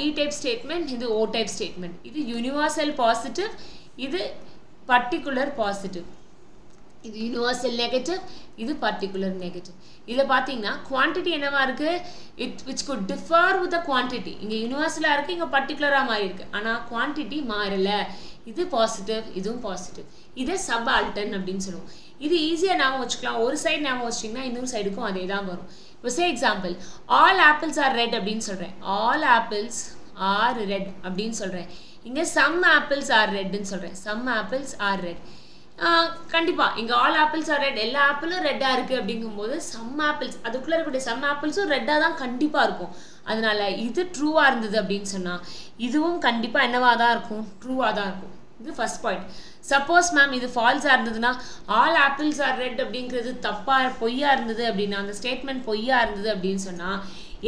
E type statement, இது O type statement. இது universal positive, இது particular positive. இது universal negative, இது particular negative. இதில் பார்த்தீங்கன்னா குவான்டிட்டி என்னவா இருக்கு? which could differ with the quantity. இங்கே யூனிவர்சலாக இருக்குது, இங்கே பர்டிகுலராக மாறி இருக்கு. ஆனால் குவான்டிட்டி மாறலை. இது பாசிட்டிவ், இதுவும் பாசிட்டிவ். இதை சப் ஆல்டர்ன் அப்படின்னு சொல்லுவோம். இது ஈஸியாக ஞாபகம் வச்சுக்கலாம். ஒரு சைடு ஞாபகம் வச்சிட்டிங்கன்னா இன்னொரு சைடுக்கும் அதே தான் வரும். இப்போ சே example all apples are red அப்படின்னு சொல்கிறேன். ஆல் ஆப்பிள்ஸ் ஆர் ரெட் அப்படின்னு சொல்கிறேன். இங்கே சம் ஆப்பிள்ஸ் ஆர் ரெட்னு சொல்கிறேன். Some apples are red. கண்டிப்பாக இங்கே ஆல் ஆப்பிள்ஸ் ஆர் ரெட், எல்லா ஆப்பிளும் ரெட்டாக இருக்குது அப்படிங்கும்போது சம் ஆப்பிள்ஸ் அதுக்குள்ளே இருக்கக்கூடிய சம் ஆப்பிள்ஸும் ரெட்டாக தான் கண்டிப்பாக இருக்கும். அதனால் இது ட்ரூவாக இருந்தது அப்படின்னு சொன்னால் இதுவும் கண்டிப்பாக என்னவாக தான் இருக்கும்? ட்ரூவாக தான் இருக்கும். இது ஃபர்ஸ்ட் பாயிண்ட். சப்போஸ் மேம் இது ஃபால்ஸாக இருந்ததுன்னா ஆல் ஆப்பிள்ஸ் ஆர் ரெட் அப்படிங்கிறது பொய்யா இருந்தது அப்படின்னா, அந்த ஸ்டேட்மெண்ட் பொய்யா இருந்தது அப்படின்னு சொன்னால்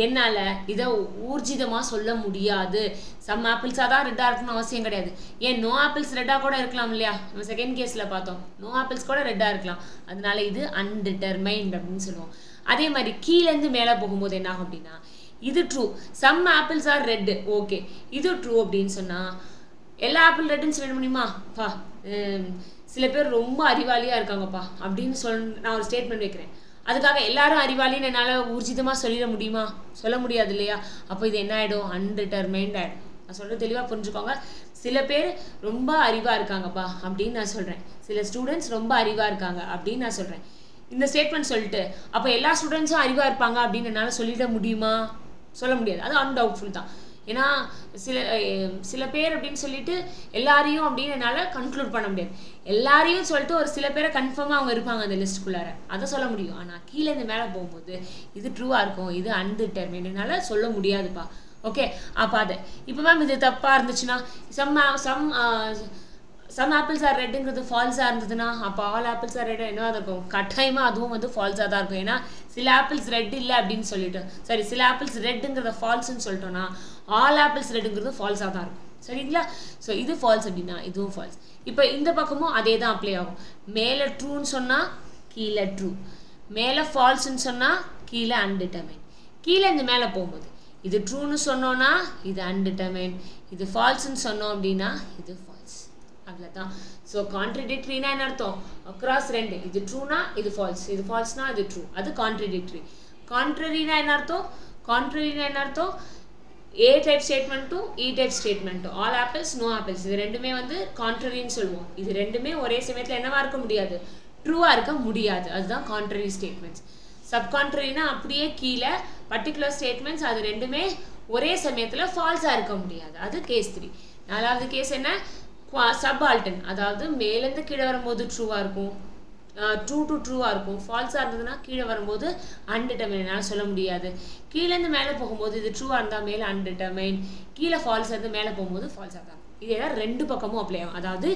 என்னால் இதை ஊர்ஜிதமாக சொல்ல முடியாது. சம் ஆப்பிள்ஸாக தான் ரெட்டாக இருக்கணும்னு அவசியம் கிடையாது. ஏன் நோ ஆப்பிள்ஸ் ரெட்டாக கூட இருக்கலாம் இல்லையா? நம்ம செகண்ட் கேஸில் பார்த்தோம், நோ ஆப்பிள்ஸ் கூட ரெட்டாக இருக்கலாம். அதனால இது அன்டிட்டர்மைன்ட் அப்படின்னு சொல்லுவோம். அதே மாதிரி கீழேருந்து மேலே போகும்போது என்ன ஆகும் அப்படின்னா, இது true, some apples are red, okay, இது ட்ரூ அப்படின்னு சொன்னால் எல்லா ஆப்பிள் ரெட்டுன்னு சொல்ல முடியுமா? சில பேர் ரொம்ப அறிவாளியாக இருக்காங்கப்பா அப்படின்னு நான் ஒரு ஸ்டேட்மெண்ட் வைக்கிறேன். அதுக்காக எல்லாரும் அறிவாளின்னு என்னால் ஊர்ஜிதமாக சொல்லிட முடியுமா? சொல்ல முடியாது இல்லையா? அப்போ இது என்ன ஆகிடும்? அன்டிட்டர்மைன்ட் ஆகிடும். நான் சொல்கிறது தெளிவாக புரிஞ்சுக்கோங்க. சில பேர் ரொம்ப அறிவாக இருக்காங்கப்பா அப்படின்னு நான் சொல்கிறேன், சில ஸ்டூடெண்ட்ஸ் ரொம்ப அறிவாக இருக்காங்க அப்படின்னு நான் சொல்கிறேன். இந்த ஸ்டேட்மெண்ட் சொல்லிட்டு அப்போ எல்லா ஸ்டூடெண்ட்ஸும் அறிவாக இருப்பாங்க அப்படின்னு என்னால் சொல்லிட முடியுமா? சொல்ல முடியாது. அது அன்டவுட்ஃபுல் தான். ஏன்னா சில பேர் அப்படின்னு சொல்லிட்டு எல்லாரையும் அப்படின்னு என்னால் கன்க்ளூட் பண்ண முடியாது. எல்லாரையும் சொல்லிட்டு ஒரு சில பேரை கன்ஃபார்மாக அவங்க இருப்பாங்க அந்த லிஸ்ட்டுக்குள்ளார, அதை சொல்ல முடியும். ஆனால் கீழே இந்த மேலே போகும்போது இது ட்ரூவாக இருக்கும், இது அன்டிட்டர்மைன்ட், என்னால் சொல்ல முடியாதுப்பா. ஓகே, அப்போ அதை இப்போ மேம் இது தப்பாக இருந்துச்சுன்னா, சம் ஆப்பிள்ஸ் ஆர் ரெட்டுங்கிறது ஃபால்ஸாக இருந்ததுன்னா அப்போ ஆல் ஆப்பிள்ஸ் ஆர் ரெட் என்னவா இருக்கும்? கட்டாயமாக அதுவும் வந்து ஃபால்ஸாக தான் இருக்கும். ஏன்னா சில ஆப்பிள்ஸ் ரெட் இல்லை அப்படின்னு சொல்லிட்டு, சரி சில ஆப்பிள்ஸ் ரெட்டுங்கிறத ஃபால்ஸ்ன்னு சொல்லிட்டோன்னா ஆல் ஆப்பிள்ஸ் ரெட்டுங்கிறது ஃபால்ஸாக தான் இருக்கும். சரிங்களா? ஸோ இது ஃபால்ஸ் அப்படின்னா இதுவும் ஃபால்ஸ். இப்போ இந்த பக்கமும் அதே தான் அப்ளை ஆகும். மேலே ட்ரூன்னு சொன்னால் கீழே ட்ரூ, மேலே ஃபால்ஸ்ன்னு சொன்னால் கீழே அன்டிட்டர்மைன். கீழே இந்த மேலே போகும்போது இது ட்ரூன்னு சொன்னோன்னா இது அன்டிட்டர்மைன், இது ஃபால்ஸ்ன்னு சொன்னோம் அப்படின்னா இது ஃபால்ஸ். அவ்வளோதான். ஸோ கான்ட்ரடிக்டரினா என்ன அர்த்தம்? அக்ராஸ் ரெண்டு, இது ட்ரூனா இது ஃபால்ஸ், இது ஃபால்ஸ்னா இது ட்ரூ, அது கான்ட்ரடிக்டரி. கான்ட்ரரினா என்ன அர்த்தம்? கான்ட்ரரினா என்ன அர்த்தம்? ஏ டைப் ஸ்டேட்மெண்ட்டும் இ டைப் ஸ்டேட்மெண்ட்டும், ஆல் ஆப்பிள்ஸ் நோ ஆப்பிள்ஸ், இது ரெண்டுமே வந்து கான்ட்ரரின்னு சொல்லுவோம். இது ரெண்டுமே ஒரே சமயத்தில் என்னவா இருக்க முடியாது? ட்ரூவாக இருக்க முடியாது. அதுதான் கான்ட்ரரி ஸ்டேட்மெண்ட்ஸ். சப்கான்ட்ரரினா அப்படியே கீழே பர்டிகுலர் ஸ்டேட்மெண்ட்ஸ், அது ரெண்டுமே ஒரே சமயத்தில் ஃபால்ஸாக இருக்க முடியாது. அது கேஸ் 3. நாலாவது கேஸ் என்ன? சப்பால்டன், அதாவது மேலேருந்து கீழே வரும்போது ட்ரூவாக இருக்கும், ட்ரூ டு ட்ரூவாக இருக்கும். ஃபால்ஸாக இருந்ததுன்னா கீழே வரும்போது அன்டிட்டர்மைன், என்னால் சொல்ல முடியாது. கீழேருந்து மேலே போகும்போது இது ட்ரூவாக இருந்தால் மேலே அன்டிட்டர்மைன், கீழே ஃபால்ஸாக இருந்து மேலே போகும்போது ஃபால்ஸாக தான். இதெல்லாம் ரெண்டு பக்கமும் அப்ளை ஆகும். அதாவது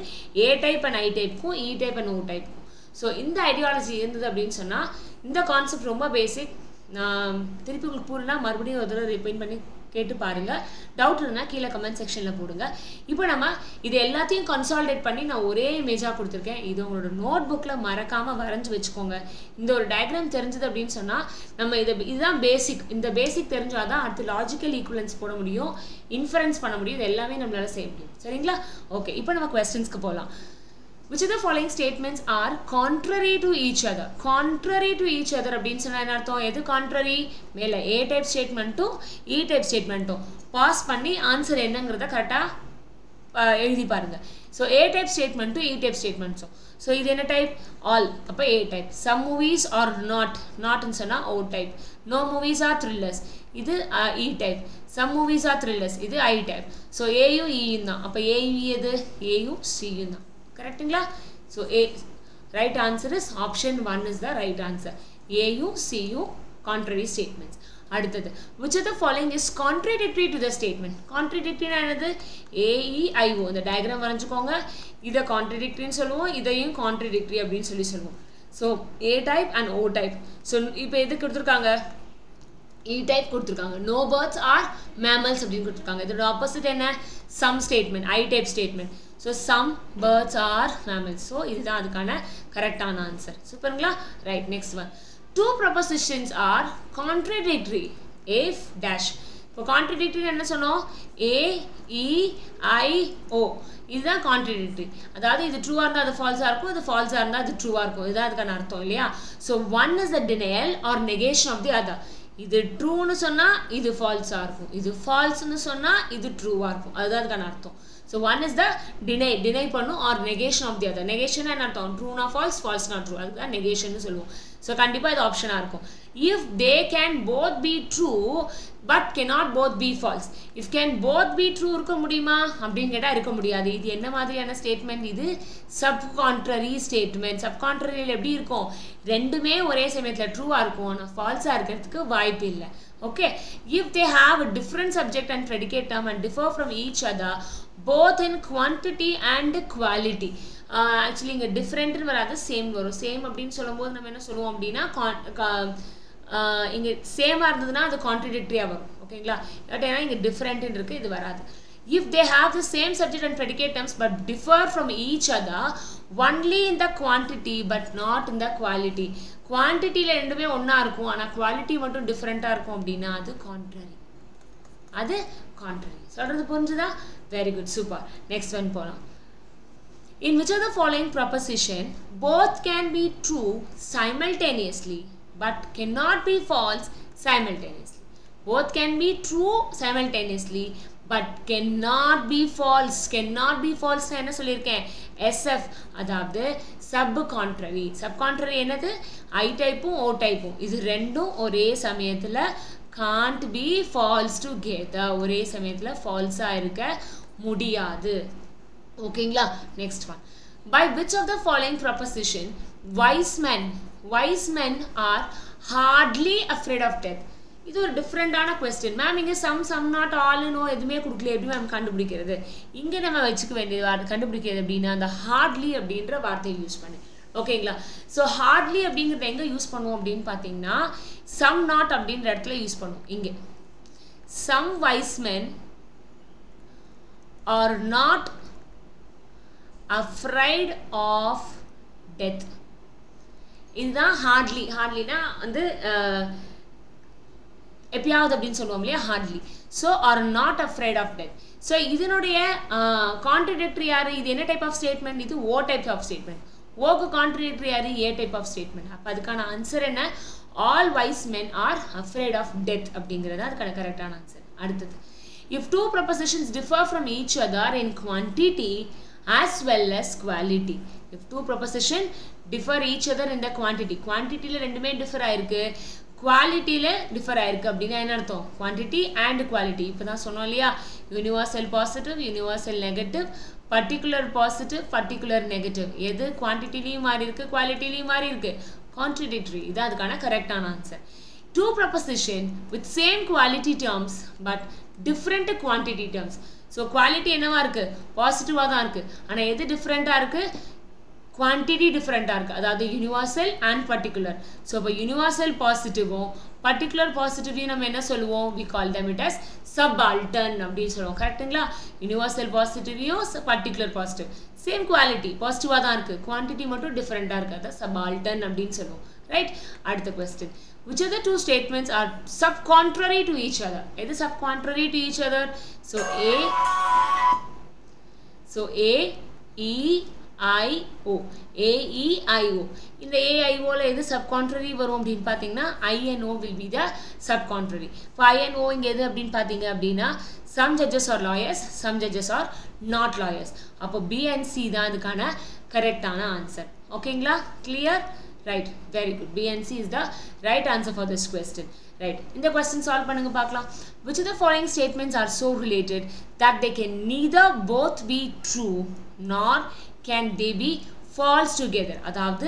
ஏ டைப் அண்ட் ஐ டைப்புக்கும் இ டைப் அண்ட் ஓ டைப்புக்கும். ஸோ இந்த ஐடியாலஜி இருந்தது அப்படின்னு சொன்னால் இந்த கான்செப்ட் ரொம்ப பேசிக். நான் திருப்பி உங்களுக்கு பூர்ணா மறுபடியும் ஒரு தடவை ரிப்பைன் பண்ணி கேட்டு பாருங்கள். டவுட் இருந்தால் கீழே கமெண்ட் செக்ஷனில் போடுங்க. இப்போ நம்ம இது எல்லாத்தையும் கன்சால்டேட் பண்ணி நான் ஒரே இமேஜாக கொடுத்துருக்கேன். இது உங்களோட நோட் புக்கில் மறக்காமல் வரைஞ்சி வச்சுக்கோங்க. இந்த ஒரு டயக்ராம் தெரிஞ்சது அப்படின்னு சொன்னால் நம்ம இதுதான் பேசிக். இந்த பேசிக் தெரிஞ்சால் தான் அடுத்து லாஜிக்கல் ஈக்குவலன்ஸ் போட முடியும், இன்ஃபரன்ஸ் பண்ண முடியும். இது எல்லாமே நம்மளால செய்ய முடியும். சரிங்களா? ஓகே, இப்போ நம்ம கொஸ்டின்ஸ்க்கு போகலாம். Which of the following statements are contrary to each other? Contrary to each other அப்படின்னு சொன்னா என்ன அர்த்தம்? எது contrary? மேல A type statementடும் E type statementடும் பாஸ் பண்ணி ஆன்சர் என்னங்கிறத கரெக்டாக எழுதி பாருங்க. ஸோ A type statementடும் E type statementஸும். ஸோ இது என்ன டைப்? ஆல். அப்போ A type. Some movies are notன்னு சொன்னால் O type. No movies are thrillers. இது E type. Some movies are thrillers. இது I type. ஸோ ஏயும் ஈயும் தான். அப்போ ஏயும் எது? ஏயும் சியும் தான். கரெக்டுங்களா? So A right answer is option 1 is the right answer. AU, CU contrary statements. அடுத்தது which of the following is contradictory to the statement? Contradictory என்னது? AEIO. இந்த டயக்ராம் வரைஞ்சுக்கோங்க. இதை கான்ட்ரடிக்டரின்னு சொல்லுவோம், இதையும் கான்ட்ரடிக்டரி அப்படின்னு சொல்லுவோம். So A type and O type. So இப்போ எது கொடுத்துருக்காங்க? E type கொடுத்துருக்காங்க. No birds are mammals அப்படின்னு கொடுத்துருக்காங்க. இதோட ஆப்போசிட் என்ன? Some statement, I type statement. So some birds are mammals. So இதுதான் அதுக்கான கரெக்டான ஆன்சர். சூப்பருங்களா? Right, next one. Two propositions are contradictory if dash. இப்போ கான்ட்ரடிக்டரி என்ன சொன்னோம்? A, E, I, O. இதுதான் கான்ட்ரடிக்டரி. அதாவது இது ட்ரூவாக இருந்தால் அது ஃபால்ஸாக இருக்கும், இது ஃபால்ஸாக இருந்தால் அது ட்ரூவாக இருக்கும். இதுதான் அதுக்கான அர்த்தம் இல்லையா? So one is the denial or negation of the other. இது ட்ரூன்னு சொன்னால் இது ஃபால்ஸாக இருக்கும், இது ஃபால்ஸ்ன்னு சொன்னால் இது ட்ரூவாக இருக்கும். அதுதான் அதுக்கான அர்த்தம். So one is the deny பண்ணும் or negation of the other. Negation என்ன அர்த்தம்? True na false, false na true. அதுதான் negation னு சொல்லுவோம். So கண்டிப்பா இது ஆப்ஷனா இருக்கும். If they can both be true but cannot both be false. If can both be true இருக்க முடியுமா அப்படின்னு கேட்டா இருக்க முடியாது. இது என்ன மாதிரியான ஸ்டேட்மெண்ட்? இது சப்கான்ட்ரரி ஸ்டேட்மெண்ட். சப்கான்ட்ரரியில் எப்படி இருக்கும்? ரெண்டுமே ஒரே சமயத்தில் ட்ரூவாக இருக்கும், ஆனால் ஃபால்ஸாக இருக்கிறதுக்கு வாய்ப்பு இல்லை. Okay, if they have a different subject and predicate term and differ from each other, both in quantity and quality. Actually இங்க different வராது same வரும். same அப்படின்னு சொல்லும்போது நம்ம என்ன சொல்லுவோம் அப்படின்னா இங்க சேமா இருந்ததுன்னா அது contradictory வரும். ஓகேங்களா? ஏன்னா இங்க different இருக்கு, இது வராது. If they have the same subject and predicate terms but differ from each other only in the quantity but not in the quality. Quantityல ரெண்டுமே ஒண்ணா இருக்கும், ஆனா quality மட்டும் different-ஆ இருக்கும் அப்படின்னா அது contrary. அது contrary. சொல்றது புரிஞ்சுதா? Very good, super. Next one போலாம். In which of the following proposition both can be true simultaneously but cannot be false simultaneously? Both can be true simultaneously but cannot be false. Cannot be false என்ன சொல்லியிருக்கேன்? SF, அதாவது sub contrary. Sub contrary என்னது? I type-உம் O type-உம் இது ரெண்டும் ஒரே சமயத்துல can't be false together. ஒரே சமயத்துல false-ஆ இருக்க முடியாது. ஓகேங்களா? Next one. By which of the following proposition wise men are hardly afraid of death? இது ஒரு டிஃபரெண்டான क्वेश्चन. மேம் இங்க some not all நோ எதுமே கொடுக்கல, எப்படி மேம் கண்டுபிடிக்கிறது? இங்க நம்ம வெச்சுக்க வேண்டியது கண்டுபிடிக்கிறது அப்படினா அந்த hardly அப்படிங்கற வார்த்தையை யூஸ் பண்ணு. ஓகேங்களா? சோ hardly அப்படிங்கறத எங்க யூஸ் பண்ணுவோம் அப்படினு பாத்தீங்கன்னா some not அப்படிங்கற இடத்துல யூஸ் பண்ணுவோம். இங்க some wise men are not afraid of death. இதுதான் hardlyனா வந்து எப்பயாவது அப்படினு சொல்லுவோம் இல்லையா hardly. So are not afraid of death. So இதனுடைய contradictory யாரு? இது என்ன டைப் ஆஃப் ஸ்டேட்மென்ட்? இது O type of statement. O க்கு contradictory யாரு? A type of statement. அப்ப அதுக்கான ஆன்சர் என்ன? all wise men are afraid of death அப்படிங்கிறது அதுக்கான கரெக்ட்டான ஆன்சர். அடுத்து, if two propositions differ from each other in quantity as well as quality. If two proposition differ each other in the quantity. Quantityல ரெண்டுமே differ ஆயிருக்கு, qualityல differ ஆயிருக்கு அப்படினா என்ன அர்த்தம்? Quantity and quality. இப்பதான் சொன்னோம் இல்லையா? Universal positive, universal negative, particular positive, particular negative. எது quantityலயும் மாறி இருக்கு, qualityலயும் மாறி இருக்கு? Contradictory. இது அதுக்கான கரெக்ட்டான answer. Two proposition with same quality terms but different quantity terms. So quality என்னவா இருக்கு? பாசிட்டிவா தான் இருக்கு. ஆனா எது டிஃபரண்டா இருக்கு? quantity different இருக்கு. அதாவது universal and particular. So அப்ப universal positive-ம் particular positive-யும் நம்ம என்ன சொல்லுவோம்? We call them it as subaltern அப்படி சொல்லுவோம். கரெக்ட்டுங்களா? universal positive-யும் particular positive. Same quality, பாசிட்டிவா தான் இருக்கு. quantity மட்டும் டிஃபரண்டா இருக்கு. அத subaltern அப்படினு சொல்லுவோம். Right? அடுத்த question. Which of the two statements are subcontrary to each other? எது subcontrary to each other? So A, E, I, O. A, E, I, O. இந்த A, I, O ல எது subcontrary வரும் அப்படினு பாத்தீங்கன்னா I and O will be the subcontrary. For I and O இங்க எது அப்படினு பாத்தீங்க அப்படினா some judges are lawyers, some judges are not lawyers. அப்போ B and C தான் இதுக்கான கரெக்ட்டான ஆன்சர். ஓகேங்களா? clear? Right, very good. B and C is the right answer for this question. Right, இந்த question solve பண்ணுங்க பார்க்கலாம். Which of the following statements are so related that they can neither both be true nor can they be false together? அதாவது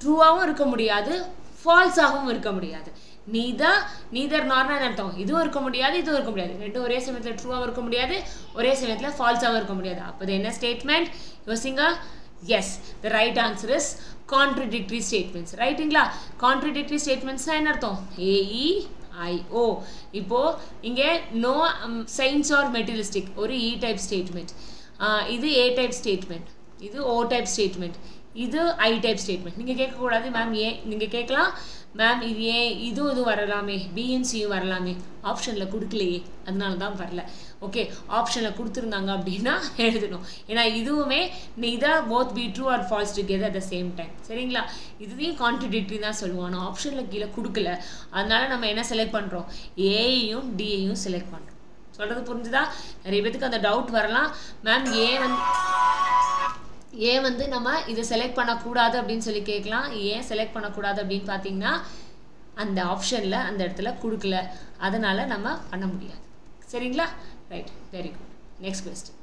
ட்ரூவாவும் இருக்க முடியாது, ஃபால்ஸாகவும் இருக்க முடியாது. neither nor னா அர்த்தம் இதுவும் இருக்க முடியாது, இதுவும் இருக்க முடியாது. ரெண்டும் ஒரே சமயத்துல ட்ரூவாவும் இருக்க முடியாது, ஒரே சமயத்துல ஃபால்ஸாவும் இருக்க முடியாது. அப்ப என்ன ஸ்டேட்மென்ட்? யோசிங்க. Yes, the right answer is contradictory statements. ரைட்டுங்களா? contradictory statements என்ன அர்த்தம்? A, E, I, O. இப்போ இங்க no signs or materialistic ஒரு E type statement. இது A type statement. இது O type statement. இது I type statement. நீங்க கேட்க கூடாது மேம் ஏன்? நீங்க கேட்கலாம் மேம் இது ஏன் இது வரலாமே, B and C வரலாமே, ஆப்ஷன்ல கொடுக்கலையே, அதனால தான் வரல. ஓகே, ஆப்ஷன்ல கொடுத்திருந்தாங்க அப்படினா எழுதணும். ஏனா இதுவுமே neither both be true or false together at the same time. சரிங்களா? இதுவும் contradictory தான் சொல்லுவாங்க. ஆப்ஷன்ல கீழ கொடுக்கல. அதனால நம்ம என்ன செலக்ட் பண்றோம்? A யும் D யும் செலக்ட் பண்றோம். சொல்றது புரிஞ்சுதா? நிறைய பேருக்கு அந்த டவுட் வரலாம். மேம் ஏன் வந்து நம்ம இத செலக்ட் பண்ண கூடாது அப்படினு சொல்லி கேட்கலாம். ஏன் செலக்ட் பண்ண கூடாது அப்படினு பாத்தீங்கன்னா அந்த ஆப்ஷன்ல அந்த இடத்துல கொடுக்கல. அதனால நம்ம பண்ண முடியாது. சரிங்களா? Right, very good. Next question.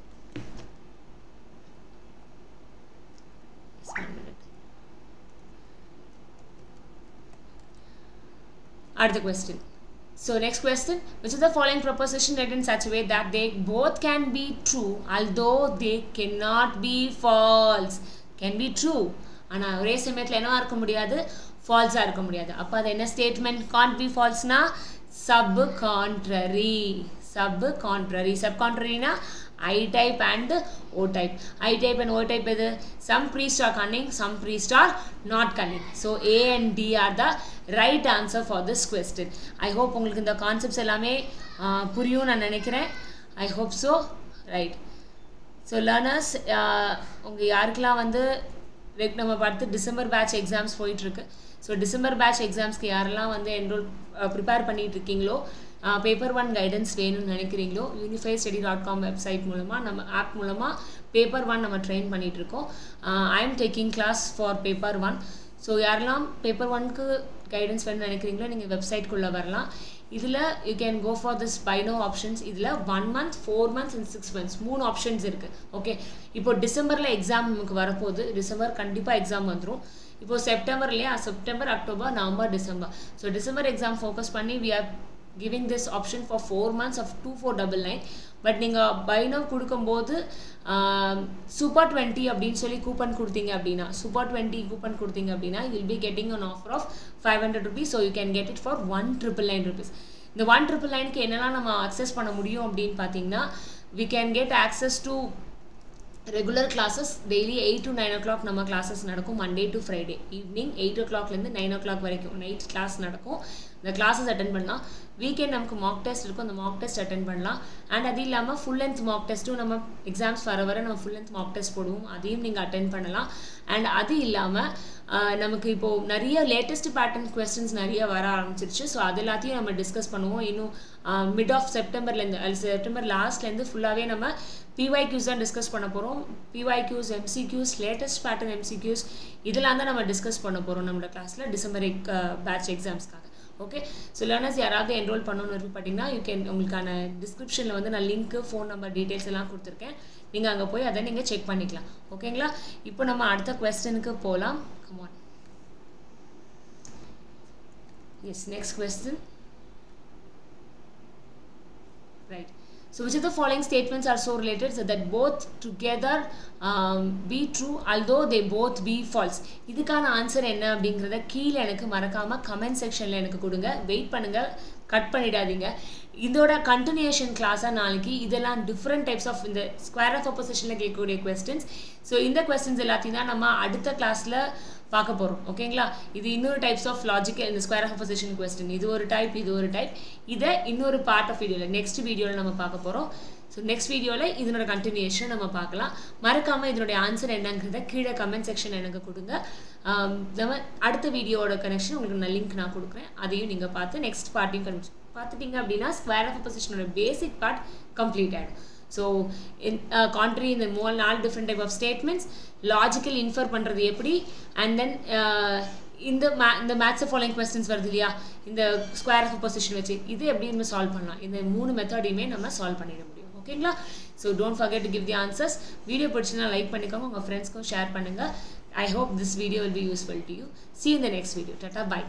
அடுத்த question. So next question, which of the following proposition read in such a way that they both can be true although they cannot be false? Can be true ஆனா ஒரே சமயத்துல என்னவா இருக்க முடியாது, ஃபால்ஸா இருக்க முடியாது. அப்ப அது என்ன statement? can't be falseனா sub contrary. sub contrary na I type and O type. I type and O type edu? Some priests are cunning, some priests are not cunning. So A and D are the right answer for this question. I hope உங்களுக்கு இந்த concepts எல்லாமே புரியும் நான் நினைக்கிறேன். I hope so. Right. So learners, உங்க யாருக்கெல்லாம் வந்து நம்ம பார்த்து டிசம்பர் பேட்ச் எக்ஸாம்ஸ் போயிட்டு இருக்கு. ஸோ டிசம்பர் பேட்ச் எக்ஸாம்ஸ்க்கு யாரெல்லாம் வந்து என்ரோல் ப்ரிப்பேர் பண்ணிட்டு இருக்கீங்களோ, பேப்பர் 1 கைடன்ஸ் வேணும்னு நினைக்கிறீங்களோ, unifiedstudy.com வெப்சைட் மூலமாக நம்ம ஆப் மூலமாக பேப்பர் 1 நம்ம ட்ரெயின் பண்ணிகிட்ருக்கோம். I am taking class for paper 1. So யாரெல்லாம் பேப்பர் 1க்கு கைடன்ஸ் வேணும்னு நினைக்கிறீங்களோ நீங்கள் வெப்சைட்குள்ளே வரலாம். இதில் you can go for this by no options. இதில் 1 month, 4 months and 6 months 3 options இருக்குது. ஓகே, இப்போ டிசம்பரில் எக்ஸாம் நமக்கு வரப்போகுது. டிசம்பர் கண்டிப்பாக எக்ஸாம் வந்துடும். இப்போ செப்டம்பர் இல்லையா, September, October, November, December. So December exam focus பண்ணி we are giving this option for 4 months of 2499. But நீங்கள் பை நோ கொடுக்கும்போது சூப்பர் 20 அப்படின்னு சொல்லி கூப்பன் கொடுத்தீங்க அப்படின்னா, சூப்பர் 20 கூப்பன் கொடுத்தீங்க அப்படின்னா you will be getting an offer of 500 rupees. So you can get it for 1999 rupees. இந்த 1999க்கு என்னெல்லாம் நம்ம அக்சஸ் பண்ண முடியும் அப்படின்னு பார்த்தீங்கன்னா, we can get access to regular classes daily 8 to 9 o'clock நம்ம கிளாஸஸ் நடக்கும். Monday to Friday evening 8 o'clockலேருந்து 9 o'clock வரைக்கும் நைட் கிளாஸ் நடக்கும். இந்த கிளாஸஸ் அட்டென்ட் பண்ணலாம். வீக்கெண்ட் நமக்கு மாக் டெஸ்ட் இருக்கும், அந்த மாக் டெஸ்ட் அட்டென்ட் பண்ணலாம். அண்ட் அது இல்லாமல் ஃபுல் லென்த் மாக் டெஸ்ட்டும் நம்ம எக்ஸாம்ஸ் வர நம்ம ஃபுல் லென்த் மாக் டெஸ்ட் போடுவோம், அதையும் நீங்கள் அட்டென்ட் பண்ணலாம். அண்ட் அது இல்லாமல் நமக்கு இப்போது நிறைய லேட்டஸ்ட் பேட்டர்ன் கொஸ்டின்ஸ் நிறைய வர ஆரம்பிச்சிருச்சு. ஸோ அது எல்லாத்தையும் நம்ம டிஸ்கஸ் பண்ணுவோம். இன்னும் மிட் ஆஃப் செப்டம்பர்லேருந்து, செப்டம்பர் லாஸ்ட்லேருந்து ஃபுல்லாகவே நம்ம PYQs தான் டிஸ்கஸ் பண்ண போகிறோம். PYQs, MCQs, latest pattern MCQs இதெல்லாம் தான் நம்ம டிஸ்கஸ் பண்ண போகிறோம் நம்மளோட கிளாஸில் டிசம்பர் பேட்ச் எக்ஸாம்ஸ்க்காக. ஓகே, ஸோ லேர்னர்ஸ் யாராவது என்ரோல் பண்ணணும்னு விருப்பப்பட்டீங்கன்னா யூ கேன், உங்களுக்கான டிஸ்கிரிப்ஷனில் வந்து நான் லிங்க்கு, ஃபோன் நம்பர், டீட்டெயில்ஸ் எல்லாம் கொடுத்துருக்கேன். நீங்கள் அங்கே போய் அதை நீங்கள் செக் பண்ணிக்கலாம். ஓகேங்களா? இப்போ நம்ம அடுத்த கொஸ்டினுக்கு போகலாம். Come on. Yes, next question. Right. So which of the following statements are so related so that both together be true although they both be false? இதுக்கான ஆன்சர் என்ன அப்படிங்கிறத கீழே எனக்கு மறக்காம கமெண்ட் செக்ஷனில் எனக்கு கொடுங்க. வெயிட் பண்ணுங்க, கட் பண்ணிடாதீங்க. இதோட கண்டினியூஷன் கிளாஸாக நாளைக்கு இதெல்லாம் டிஃப்ரெண்ட் டைப்ஸ் ஆஃப் இந்த ஸ்கொயர் ஆஃப் ஆப்போசிஷனில் கேட்கக்கூடிய கொஸ்டின்ஸ். ஸோ இந்த கொஸ்டின்ஸ் எல்லாத்தையும் தான் நம்ம அடுத்த கிளாஸில் பார்க்க போகிறோம். ஓகேங்களா? இது இன்னொரு டைப்ஸ் ஆஃப் லாஜிக்கல், இந்த ஸ்கொயர் ஆஃப் ஆப்போசிஷன் கொஸ்டின் இது ஒரு டைப், இது ஒரு டைப். இதை இன்னொரு பார்ட் ஆஃப் வீடியோவில் நெக்ஸ்ட் வீடியோவில் நம்ம பார்க்க போகிறோம். ஸோ நெக்ஸ்ட் வீடியோவில் இதனோட கண்டினியூஷன் நம்ம பார்க்கலாம். மறக்காமல் இதனுடைய ஆன்சர் என்னங்கிறத கீழே கமெண்ட் செக்ஷன் எனக்கு கொடுங்க. நம்ம அடுத்த வீடியோட கனெக்ஷன் உங்களுக்கு நான் லிங்க் நான் கொடுக்குறேன். அதையும் நீங்கள் பார்த்து நெக்ஸ்ட் பார்ட்டையும் பார்த்துட்டீங்க அப்படின்னா ஸ்கொயர் ஆஃப் ஆப்போசிஷனோட பேசிக் பார்ட் கம்ப்ளீட் ஆகிடும். ஸோ கான்ட்ரி இந்த 4 different type of statements, logical infer பண்ணுறது எப்படி, அண்ட் தென் இந்த மேத்ஸ் ஃபாலோயிங் கொஸ்டின்ஸ் வருது இல்லையா, இந்த ஸ்கொயர் ஆஃப் ஆப்போசிஷன் வச்சு இது எப்படி நம்ம சால்வ் பண்ணலாம், இந்த 3 மெத்தடையுமே நம்ம சால்வ் பண்ணிட முடியும். ஓகேங்களா? So don't forget to give the answers. Video பிடிச்சுன்னா லைக் பண்ணிக்கோங்க, உங்கள் ஃப்ரெண்ட்ஸ்க்கும் ஷேர் பண்ணுங்கள். I hope this video will be useful to you. See you in the next video. Tata, bye.